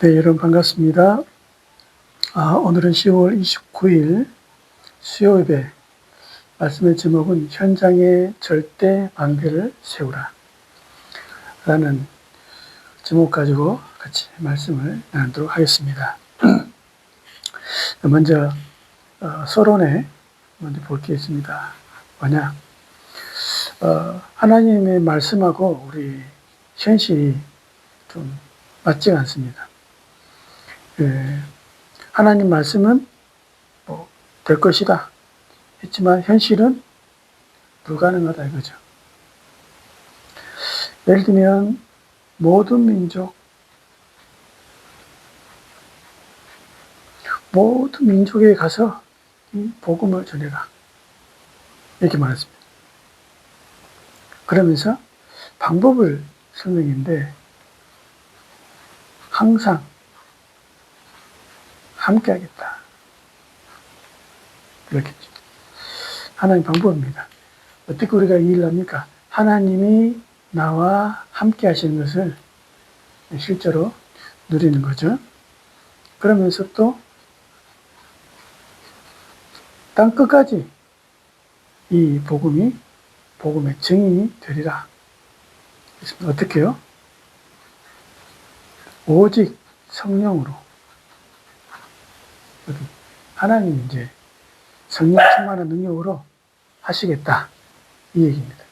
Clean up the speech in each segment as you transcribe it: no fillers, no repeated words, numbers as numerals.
네, 여러분 반갑습니다. 오늘은 10월 29일 수요예배 말씀의 제목은 현장에 절대 방대를 세우라 라는 제목 가지고 같이 말씀을 나누도록 하겠습니다. 먼저 서론에 먼저 볼 게 있습니다. 뭐냐, 하나님의 말씀하고 우리 현실이 좀 맞지가 않습니다. 하나님 말씀은 될 것이다 했지만 현실은 불가능하다 이거죠. 예를 들면 모든 민족에 가서 이 복음을 전해라 이렇게 말했습니다. 그러면서 방법을 설명했는데 항상 함께 하겠다 그렇겠죠. 하나님 방법입니다. 어떻게 우리가 이 일을 합니까? 하나님이 나와 함께 하시는 것을 실제로 누리는 거죠. 그러면서 또 땅 끝까지 이 복음의 증인이 되리라. 어떻게 해요? 오직 성령으로. 하나님이 이제 성령 충만한 능력으로 하시겠다. 이 얘기입니다.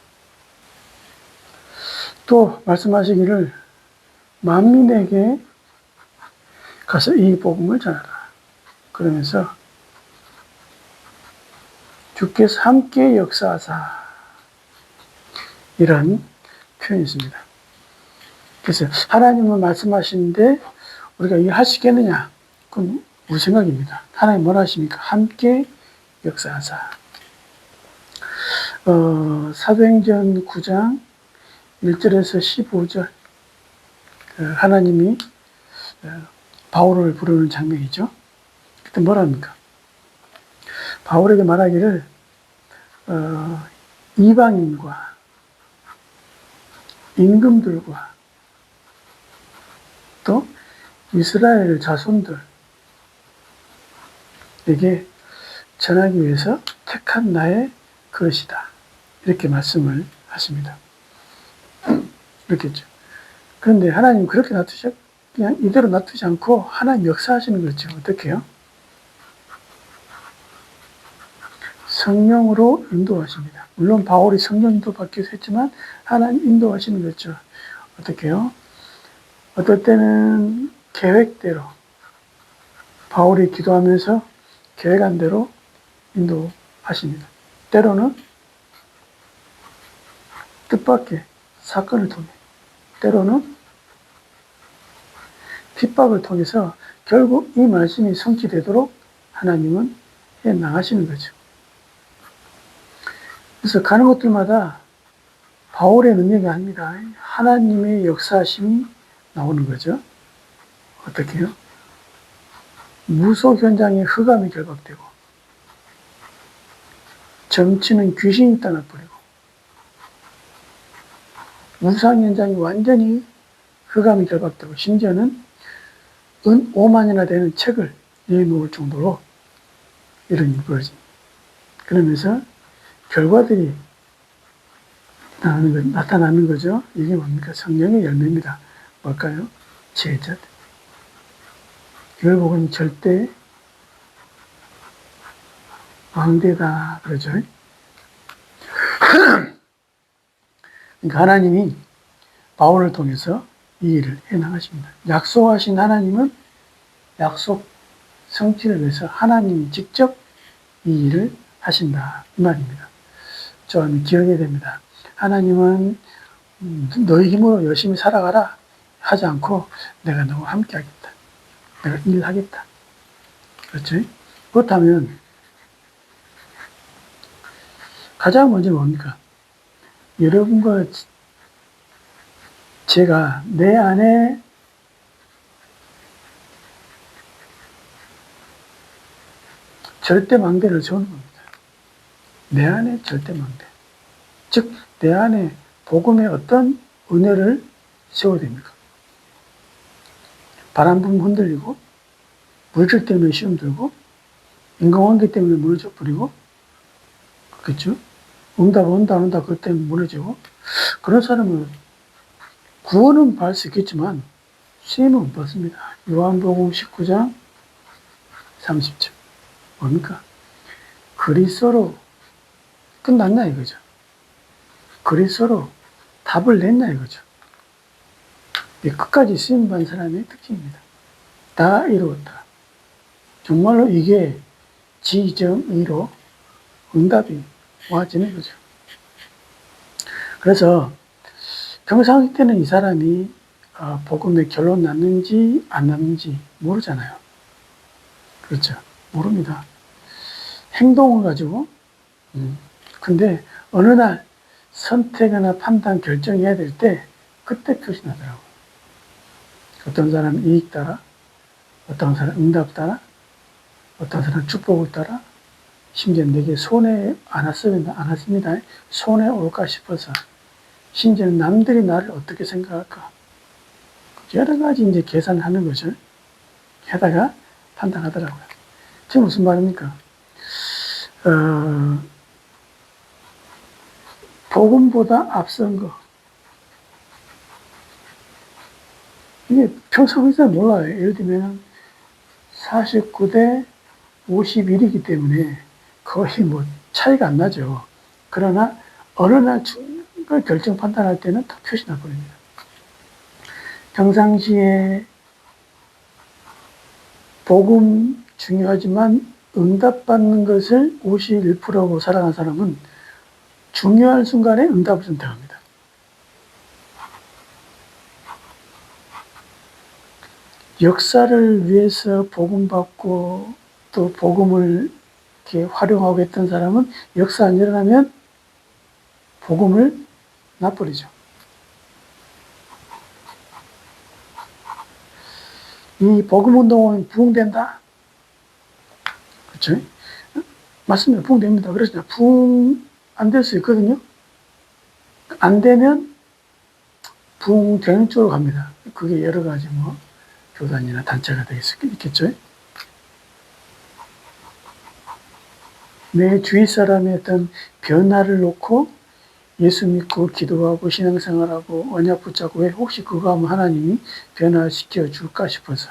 또 말씀하시기를 만민에게 가서 이 복음을 전하라. 그러면서 주께서 함께 역사하사 이런 표현이 있습니다. 그래서 하나님은 말씀하시는데 우리가 이걸 할 수 있겠느냐? 그건 우리 생각입니다. 하나님 뭘 하십니까? 함께 역사하사. 사도행전 9장 1절에서 15절 하나님이 바울을 부르는 장면이죠. 그때 뭐랍니까? 바울에게 말하기를 이방인과 임금들과 또 이스라엘 자손들에게 전하기 위해서 택한 나의 것이다. 이렇게 말씀을 하십니다. 그렇겠죠. 그런데 하나님 그렇게 그냥 이대로 놔두지 않고 하나님 역사하시는 거죠. 어떻게 해요? 성령으로 인도하십니다. 물론 바울이 성령 인도 받기도 했지만 하나님 인도하시는 거죠. 어떻게 해요? 어떨 때는 계획대로 바울이 기도하면서 계획한 대로 인도하십니다. 때로는 뜻밖의 사건을 통해, 때로는 핍박을 통해서 결국 이 말씀이 성취되도록 하나님은 해 나가시는 거죠. 그래서 가는 곳들마다 바울의 능력이 아닙니다. 하나님의 역사심이 나오는 거죠. 어떻게 해요? 무속 현장에 흑암이 결박되고 점치는 귀신이 떠나버리고 우상 현장이 완전히 흑암이 결박되고 심지어는 은 5만이나 되는 책을 내놓을 정도로 이런 일이 벌어집니다. 그러면서 결과들이 나타나는 거죠. 이게 뭡니까? 성령의 열매입니다. 뭘까요? 제자들. 결국은 절대 왕대다 그러죠. 그러니까 하나님이 바울을 통해서 이 일을 해나가십니다. 약속하신 하나님은 약속 성취를 위해서 하나님이 직접 이 일을 하신다 이 말입니다. 저는 기억해야 됩니다. 하나님은 너희 힘으로 열심히 살아가라 하지 않고 내가 너와 함께 하겠다. 내가 일하겠다. 그렇죠? 그렇다면 가장 먼저 뭡니까? 여러분과 제가 내 안에 절대망대를 세우는 겁니다. 내 안에 절대망대. 즉, 내 안에 복음의 어떤 은혜를 세워야 됩니까? 바람 불면 흔들리고, 물질 때문에 시험 들고, 인간관계 때문에 무너져 버리고, 그렇겠죠? 응답 온다 안 온다 그것 때문에 무너지고, 그런 사람은 구원은 받을 수 있겠지만 시험은 못 받습니다. 요한복음 19장 30절. 뭡니까? 그리스도로 끝났나 이거죠. 그리스도로 답을 냈나 이거죠. 끝까지 시험 받은 사람의 특징입니다. 다 이루었다. 정말로 이게 지정의로 응답이 와지는 거죠. 그래서 평상시 때는 이 사람이 복음의 결론 났는지 안 났는지 모르잖아요. 그렇죠. 모릅니다. 행동을 가지고 근데 어느 날 선택이나 판단 결정해야 될 때 그때 표시 나더라고요. 어떤 사람은 이익 따라, 어떤 사람은 응답 따라, 어떤 사람은 축복을 따라, 심지어 내게 손해 안 왔습니다. 손해 올까 싶어서, 심지어 남들이 나를 어떻게 생각할까. 여러 가지 이제 계산하는 것을 해다가 판단하더라고요. 지금 무슨 말입니까? 복음보다 앞선 거. 이게 평소에 몰라요. 예를 들면 49대 51이기 때문에 거의 뭐 차이가 안 나죠. 그러나 어느 날 그 결정 판단할 때는 다 표시 나버립니다. 평상시에 복음 중요하지만 응답받는 것을 51%고 살아간 사람은 중요한 순간에 응답을 선택합니다. 역사를 위해서 복음 받고 또 복음을 이렇게 활용하고 했던 사람은 역사 안 일어나면 복음을 놔버리죠. 이 복음 운동은 부흥된다. 그렇죠? 맞습니다. 부흥됩니다. 그래서 부흥 안 될 수 있거든요. 안 되면 부흥되는 쪽으로 갑니다. 그게 여러 가지 뭐 교단이나 단체가 되어 있겠죠. 내 주위 사람의 어떤 변화를 놓고 예수 믿고 기도하고 신앙생활하고 언약 붙잡고 왜 혹시 그거 하면 하나님이 변화시켜 줄까 싶어서.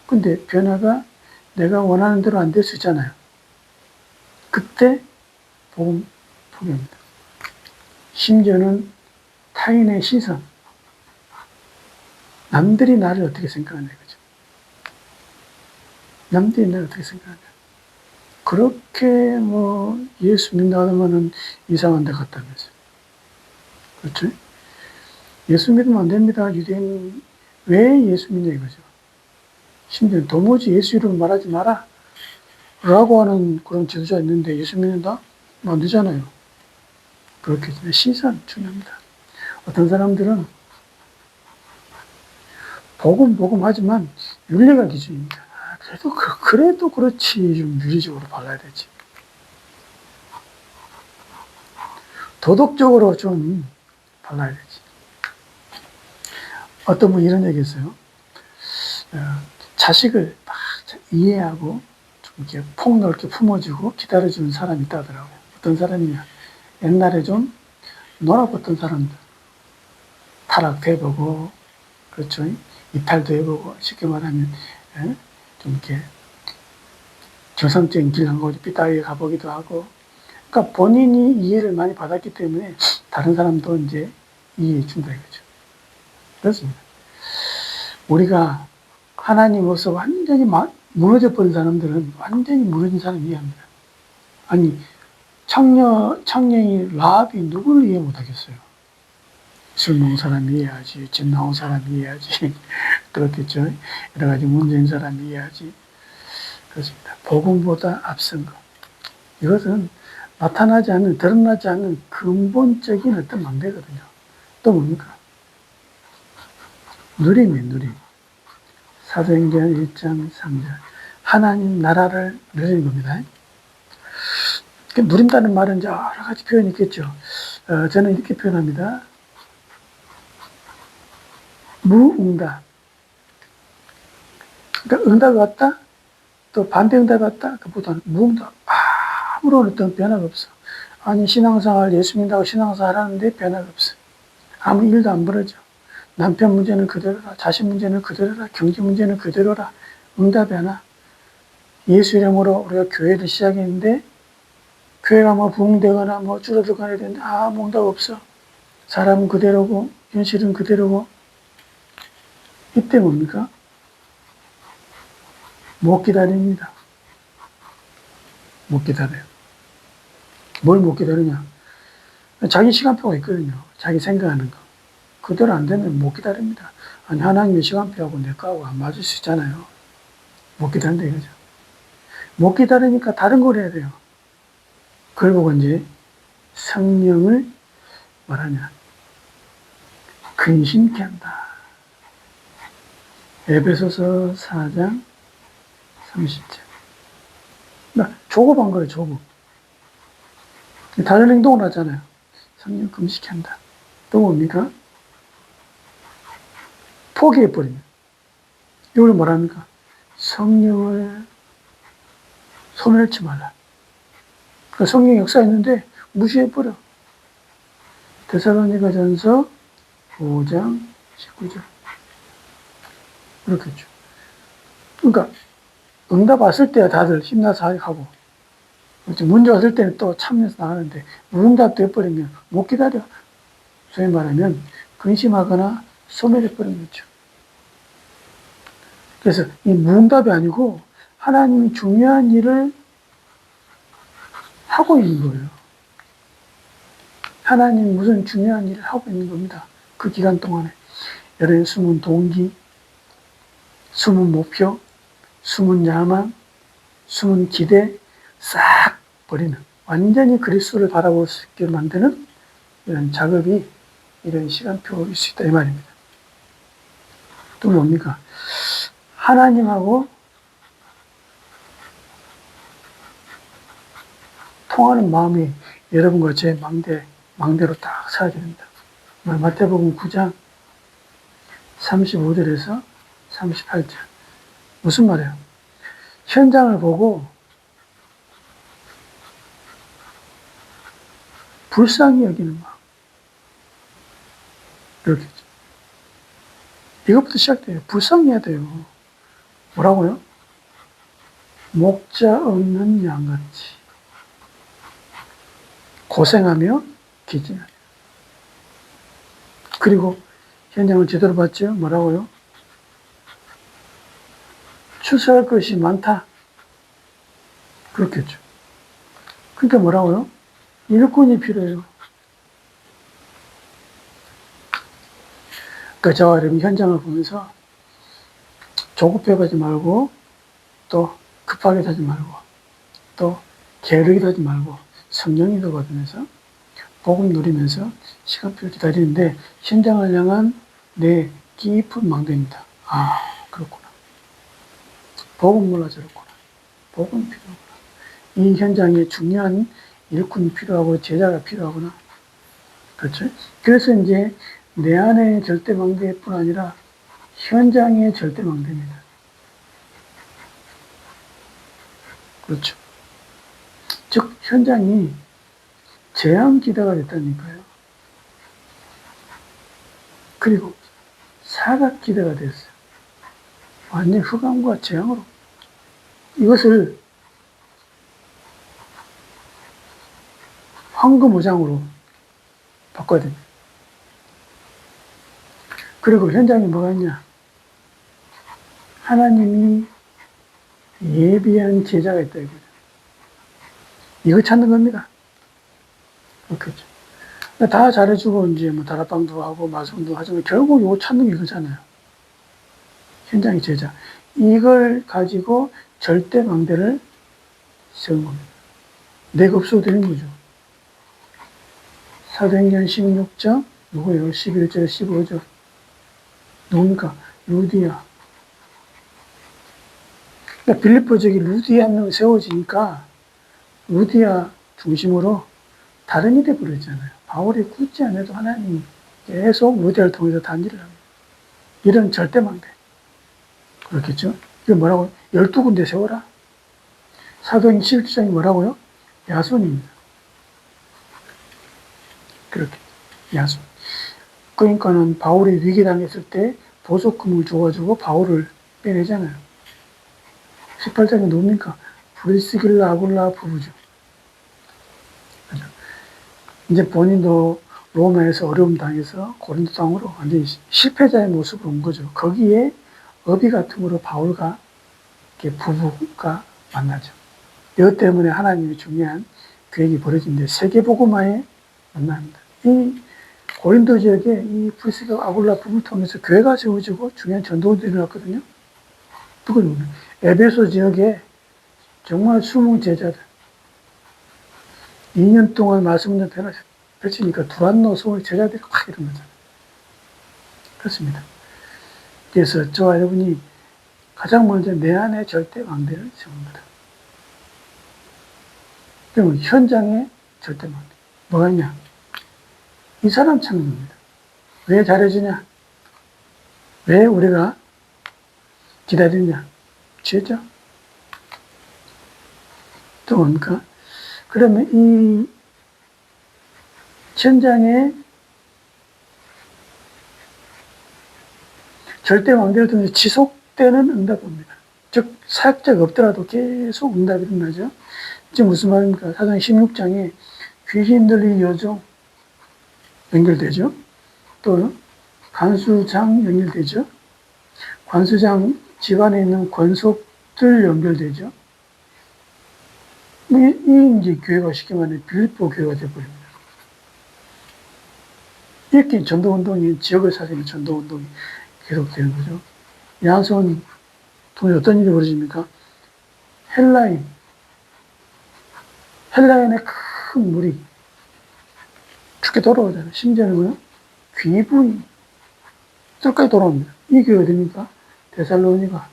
근데 변화가 내가 원하는 대로 안 될 수 있잖아요. 그때 복음 포기합니다. 심지어는 타인의 시선, 남들이 나를 어떻게 생각하냐 이거죠. 남들이 나를 어떻게 생각하냐. 그렇게 뭐 예수 믿는다면은 이상한 데 갔다면서요. 그렇죠? 예수 믿으면 안 됩니다. 유대인 왜 예수 믿냐 이거죠. 심지어 도무지 예수 이름 말하지 마라 라고 하는 그런 지도자가 있는데 예수 믿는다? 안 되잖아요. 그렇게 시선 중요합니다. 어떤 사람들은 복음 하지만 윤리가 기준입니다. 그래도 그렇지 좀 윤리적으로 발라야 되지. 도덕적으로 좀 발라야 되지. 어떤 분 이런 얘기 했어요. 자식을 막 이해하고 좀 이렇게 폭넓게 품어주고 기다려주는 사람이 있다더라고요. 어떤 사람이냐. 옛날에 좀 놀아봤던 사람들. 타락도 해보고, 그렇죠. 이탈도 해보고, 쉽게 말하면, 좀 이렇게 정상적인 길 한 곳 삐딱하게 가보기도 하고, 그러니까 본인이 이해를 많이 받았기 때문에 다른 사람도 이제 이해해 준다 이거죠. 그렇습니다. 우리가 하나님으로서 완전히 무너져 버린 사람들은 완전히 무너진 사람 이해합니다. 아니, 창녀이 라합이 누구를 이해 못하겠어요? 술 먹은 사람 이해하지, 집 나온 사람 이해하지, 그렇겠죠. 여러 가지 문제인 사람 이해하지. 그렇습니다. 복음보다 앞선 것. 이것은 나타나지 않는, 드러나지 않는 근본적인 어떤 망대거든요. 또 뭡니까? 누림이에요, 누림. 사도행전 1장 3절. 하나님 나라를 누리는 겁니다. 누린다는 말은 여러 가지 표현이 있겠죠. 저는 이렇게 표현합니다. 무응답. 그러니까 응답이 왔다, 또 반대 응답이 왔다, 그보다는 무응답. 아무런 어떤 변화가 없어. 아니, 신앙생활, 예수 믿는다고 신앙생활 하는데 변화가 없어. 아무 일도 안 벌어져. 남편 문제는 그대로라, 자식 문제는 그대로라, 경제 문제는 그대로라, 응답이 하나. 예수 이름으로 우리가 교회를 시작했는데, 교회가 뭐 부흥되거나 뭐 줄어들거나 되는데, 아무 응답 없어. 사람은 그대로고, 현실은 그대로고, 이때 뭡니까? 못 기다립니다. 못 기다려요. 뭘 못 기다리냐? 자기 시간표가 있거든요. 자기 생각하는 거. 그대로 안 되면 못 기다립니다. 아니, 하나님의 시간표하고 내 거하고 안 맞을 수 있잖아요. 못 기다린다 이거죠. 못 기다리니까 다른 걸 해야 돼요. 그걸 보고 이제 성령을 말하냐? 근심케 한다. 에베소서 4장 30절. 조급한 거예요, 조급. 다른 행동을 하잖아요. 성령 금식케 한다. 또 뭡니까? 포기해버립니다. 이걸 뭐랍니까? 성령을 소멸치 말라. 그 성령 역사했는데 무시해버려. 데살로니가전서 5장 19절. 그렇겠죠. 그러니까 응답 왔을 때야 다들 힘나서 하고, 문제 왔을 때는 또 참여해서 나가는데 무응답 돼버리면 못 기다려. 소위 말하면 근심하거나 소멸해버리는 거죠. 그래서 이 무응답이 아니고 하나님이 중요한 일을 하고 있는 거예요. 하나님이 무슨 중요한 일을 하고 있는 겁니다. 그 기간 동안에. 여러분 숨은 동기, 숨은 목표, 숨은 야망, 숨은 기대 싹 버리는, 완전히 그리스도를 바라볼 수 있게 만드는 이런 작업이 이런 시간표일 수 있다 이 말입니다. 또 뭡니까? 하나님하고 통하는 마음이 여러분과 제 망대로 딱 서야 됩니다. 마태복음 9장 35절에서 38절. 무슨 말이에요? 현장을 보고 불쌍히 여기는 마음. 이렇게. 이것부터 시작돼요. 불쌍해야 돼요. 뭐라고요? 목자 없는 양같이 고생하며 기증하며. 그리고 현장을 제대로 봤죠? 뭐라고요? 추수할 것이 많다. 그렇겠죠. 그러니까 뭐라고요? 일꾼이 필요해요. 그러니까 저와 여러분 현장을 보면서 조급해하지 말고, 또 급하게 하지 말고, 또 게으르게 하지 말고 성령이 거듭해서 복음 누리면서 시간표를 기다리는데 현장을 향한 내 깊은 망대입니다. 아, 그렇구나. 복음 몰라 저렇구나. 복음 필요하구나. 이 현장에 중요한 일꾼이 필요하고 제자가 필요하구나. 그렇죠? 그래서 이제 내 안의 절대망대뿐 아니라 현장의 절대망대입니다. 그렇죠. 즉 현장이 재앙기대가 됐다니까요. 그리고 사각기대가 됐어요. 완전히 흑암과 재앙으로. 이것을 황금오장으로 바꿔야 됩니다. 그리고 현장에 뭐가 있냐? 하나님이 예비한 제자가 있다 이거죠. 이거 찾는 겁니다. 그렇겠죠. 다 잘해주고 이제 뭐 다락방도 하고 마성도 하지만 결국 이거 찾는 게 이거잖아요. 현장의 제자. 이걸 가지고 절대 망대를 세운 겁니다. 내가 없어도 되는 거죠. 사도행전 16장 누구예요? 11절 15절. 누굽니까? 루디아. 그러니까 빌립보 저기 루디아 한 명 세워지니까 루디아 중심으로 다른 일이 벌어지잖아요. 바울이 굳이 안 해도 하나님이 계속 루디아를 통해서 단일을 합니다. 이런 절대망대. 그렇겠죠? 이게 뭐라고? 12군데 세워라. 사도행 11장이 뭐라고요? 야손입니다. 그렇게, 야손. 그러니까는 바울이 위기당했을 때 보석금을 줘가지고 바울을 빼내잖아요. 18장이 누굽니까? 브리스길라 아굴라 부부죠. 그죠? 이제 본인도 로마에서 어려움 당해서 고린도 땅으로 완전히 실패자의 모습으로 온 거죠. 거기에 어비 같음으로 바울과 이렇게 부부가 만나죠. 이것 때문에 하나님의 중요한 계획이 벌어진데 세계복음화에 만납니다. 이 고린도 지역에 이 브리스길라 아굴라 부부를 통해서 교회가 세워지고 중요한 전도들이 일어났거든요. 누구는 에베소 지역에 정말 숨은 제자들 2년 동안 말씀을 펼치니까 두란노 서울 제자들이 확 일어나잖아요. 그렇습니다. 그래서 저와 여러분이 가장 먼저 내 안에 절대 망대를 세웁니다. 그리고 현장에 절대 망대. 뭐가 있냐? 이 사람 찾는겁니다. 왜 잘해주냐? 왜 우리가 기다리냐? 죄죠? 또 뭡니까? 그러면 이 현장에 절대 망대를 통해 지속되는 응답입니다. 즉, 사역자가 없더라도 계속 응답이 일어나죠. 지금 무슨 말입니까? 사도행 16장에 귀신 들린 여종 연결되죠. 또 간수장 연결되죠. 관수장 집안에 있는 권속들 연결되죠. 이 이제 교회가 쉽게 말하면 빌립보 교회가 되어버립니다. 이렇게 전도운동이, 지역을 살리는 전도운동이 계속되는 거죠. 야손 통해 어떤 일이 벌어집니까? 헬라인의 큰 물이 죽게 돌아오잖아요. 심지어는 뭐요? 귀부인 끝까지 돌아옵니다. 이 교회가 어딥니까? 데살로니가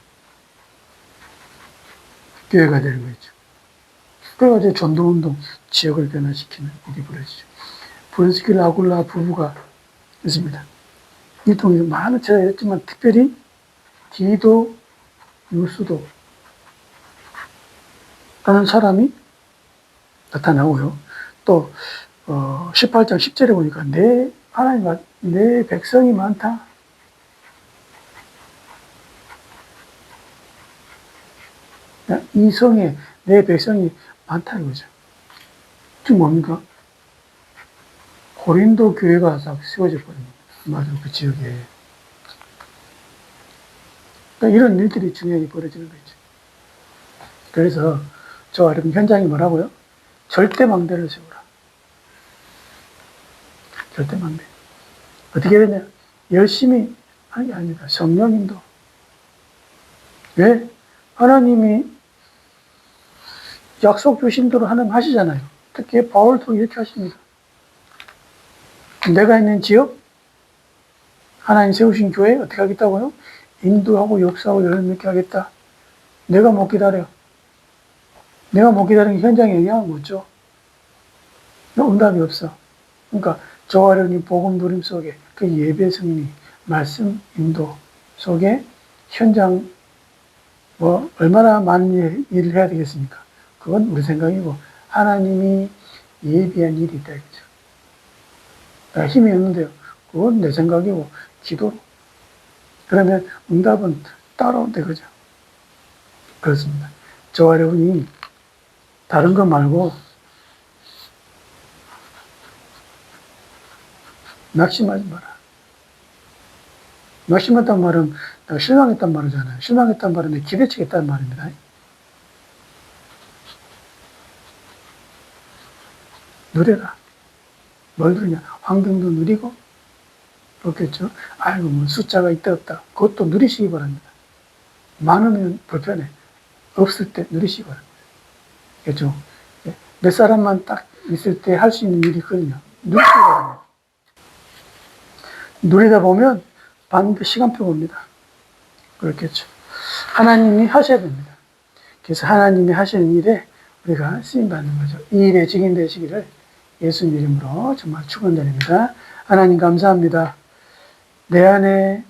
교회가 되는 거죠. 그래가지고 전도운동, 지역을 변화시키는 일이 벌어지죠. 브리스길라 아굴라 부부가 있습니다. 이 통해서 많은 제자가 있지만 특별히 디도, 유스도 라는 사람이 나타나고요. 또 18장 10절에 보니까 내 백성이 많다. 이 성에 내 백성이 많다 이거죠. 지금 뭡니까? 고린도 교회가 딱 세워져 버립니다. 맞아, 그 지역에. 그러니까 이런 일들이 중요하게 벌어지는 거죠. 그래서 저와 여러분 현장이 뭐라고요? 절대 망대를 세우라. 절대 망대. 어떻게 되냐? 열심히 하는 게 아닙니다. 성령인도. 왜? 하나님이 약속 주신 대로 하나님 하시잖아요. 특히 바울도 이렇게 하십니다. 내가 있는 지역, 하나님 세우신 교회 어떻게 하겠다고요? 인도하고 역사하고 열매맺게 하겠다. 내가 못 기다려. 내가 못 기다리는 현장에 영향을 못 줘. 응답이 없어. 그러니까 저와 여러분이 복음 누림 속에 그 예배 승리, 말씀 인도 속에 현장 얼마나 많은 일을 해야 되겠습니까? 그건 우리 생각이고 하나님이 예비한 일이 있다 이거죠. 내가 힘이 없는데요. 그건 내 생각이고 기도로. 그러면 응답은 따라온다 그죠. 그렇습니다. 저와 여러분이 다른 거 말고 낙심하지 마라. 낙심했단 말은 내가 실망했단 말이잖아요. 실망했단 말은 내 기대치겠다는 말입니다. 누려라. 뭘 누리냐? 환경도 누리고 그렇겠죠. 아이고 뭐 숫자가 있다 없다. 그것도 누리시기 바랍니다. 많으면 불편해. 없을 때 누리시기 바랍니다. 그렇죠. 몇 사람만 딱 있을 때 할 수 있는 일이 있거든요. 누리시기 바랍니다. 누리다 보면 반드시 시간표 옵니다. 그렇겠죠. 하나님이 하셔야 됩니다. 그래서 하나님이 하시는 일에 우리가 쓰임받는 거죠. 이 일에 직인되시기를 예수님 이름으로 정말 축원드립니다. 하나님 감사합니다. 내 안에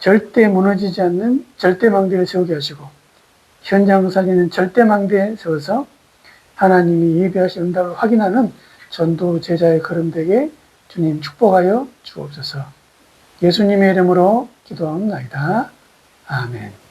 절대 무너지지 않는 절대망대를 세우게 하시고 현장 의사기는 절대망대에 세워서 하나님이 예비하신 응답을 확인하는 전도 제자의 걸음 되게 주님 축복하여 주옵소서. 예수님의 이름으로 기도하옵나이다. 아멘.